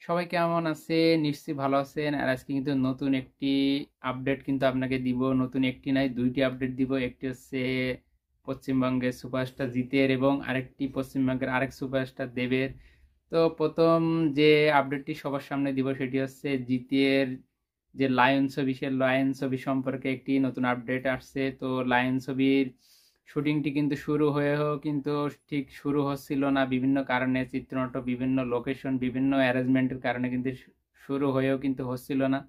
সবাই কেমন আছে? নিশ্চয়ই ভালো আছেন। আর আজকে কিন্তু নতুন একটি আপডেট কিন্তু আপনাকে দিব। নতুন একটি নাই, ২ টি আপডেট দিব। একটি হচ্ছে পশ্চিমবঙ্গের সুপারস্টার জিতের এবং আরেকটি পশ্চিমবঙ্গের আরেক সুপারস্টার দেবের। তো ১ম যে আপডেটটি সবার সামনে দিব সেটি হচ্ছে জিতের যে লায়ন ছবি, সে লায়ন ছবি সম্পর্কে একটি নতুন আপডেট আসছে। তো লায়ন ছবির শুটিংটি কিন্তু শুরু হয়েও কিন্তু ঠিক শুরু হচ্ছিল না, বিভিন্ন কারণে চিত্রনাট্য, বিভিন্ন লোকেশন, বিভিন্ন অ্যারেঞ্জমেন্টের কারণে কিন্তু শুরু হয়েও কিন্তু হচ্ছিল না।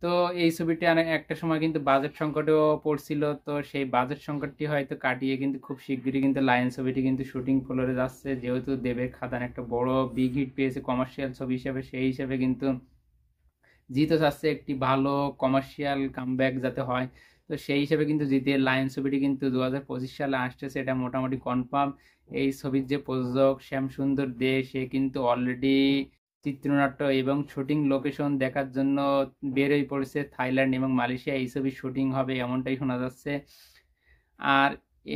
তো এই ছবিটি একটা সময় কিন্তু বাজেট সংকটেও পড়ছিল। তো সেই বাজেট সংকটটি হয়তো কাটিয়ে কিন্তু খুব শিগগিরই কিন্তু লায়ন ছবিটি কিন্তু শুটিং ফ্লোরে যাচ্ছে, যেহেতু দেবের খাদান একটা বড় বিগ হিট পেয়েছে কমার্শিয়াল ছবি হিসেবে। সেই হিসেবে কিন্তু জিতও চাচ্ছে একটি ভালো কমার্শিয়াল কামব্যাক যাতে হয়। তো সেই হিসেবে কিন্তু জিতের লায়ন ছবিটি কিন্তু 2025 সালে আসতেছে, এটা মোটামুটি কনফার্ম। এই ছবির যে প্রযোজক শ্যামসুন্দর দে, সে কিন্তু অলরেডি চিত্রনাট্য এবং শুটিং লোকেশন দেখার জন্য বেরোয় পড়েছে। থাইল্যান্ড এবং মালয়েশিয়া এই ছবির শুটিং হবে এমনটাই শোনা যাচ্ছে। আর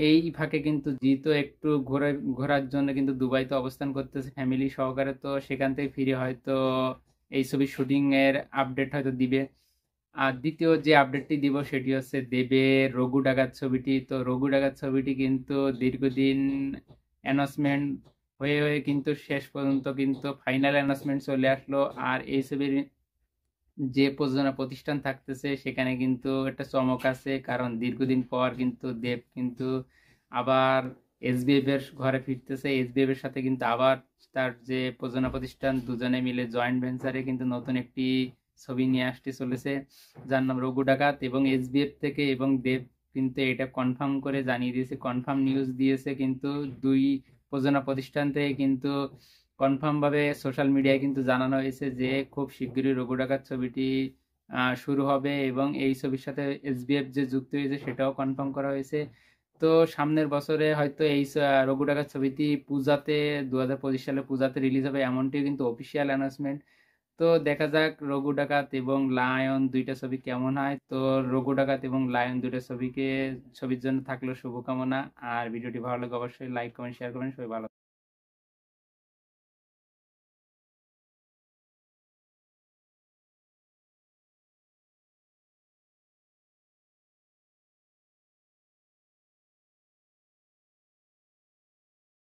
এই ফাঁকে কিন্তু জিতও একটু ঘোরার জন্য কিন্তু দুবাইতে অবস্থান করতেছে ফ্যামিলি সহকারে। তো সেখান থেকে ফিরে হয়তো এই ছবির শুটিং এর আপডেট হয়তো দিবে। আর দ্বিতীয় যে আপডেটটি দিব সেটি হচ্ছে দেবের রঘু ডাকাত ছবিটি। তো রঘু ডাকাত ছবিটি কিন্তু দীর্ঘদিন অ্যানাউন্সমেন্ট হয়ে হয়ে কিন্তু শেষ পর্যন্ত কিন্তু ফাইনাল অ্যানাউন্সমেন্ট চলে আসলো। আর এই ছবির যে প্রযোজনা প্রতিষ্ঠান থাকতেছে সেখানে কিন্তু একটা চমক আছে, কারণ দীর্ঘদিন পর কিন্তু দেব কিন্তু আবার এসবিএফ এর ঘরে ফিরতেছে। এসবিএফ এর সাথে কিন্তু আবার তার যে প্রযোজনা প্রতিষ্ঠান দুজনে মিলে জয়েন্ট ভেঞ্চারে কিন্তু নতুন একটি ছবি নিয়ে আসতে চলেছে, যার নাম রঘু ডাকাত। এবং এসবিএফ থেকে এবং দেব কিন্তু এটা কনফার্ম করে জানিয়ে দিয়েছে, কনফার্ম নিউজ দিয়েছে কিন্তু দুই প্রযোজনা প্রতিষ্ঠান থেকে কিন্তু কনফার্ম ভাবে সোশ্যাল মিডিয়ায় কিন্তু জানানো হয়েছে যে খুব শিগগিরই রঘু ডাকাত ছবিটি শুরু হবে। এবং এই ছবির সাথে এসবিএফ যে যুক্ত হয়েছে সেটাও কনফার্ম করা হয়েছে। তো সামনের বছরে হয়তো এই রঘু ডাকাত ছবিটি পূজাতে 2025 সালে পূজাতে রিলিজ হবে, এমনটিও কিন্তু অফিসিয়াল অ্যানাউন্সমেন্ট। তো দেখা যাক রঘু ডাকাত এবং লায়ন দুইটা ছবি কেমন হয়। তো রঘু ডাকাত এবং লায়ন দুইটা ছবির জন্য থাকলো শুভকামনা। আর ভিডিওটি ভালো লাগে অবশ্যই লাইক কমেন্ট শেয়ার করবেন। সবাই ভালো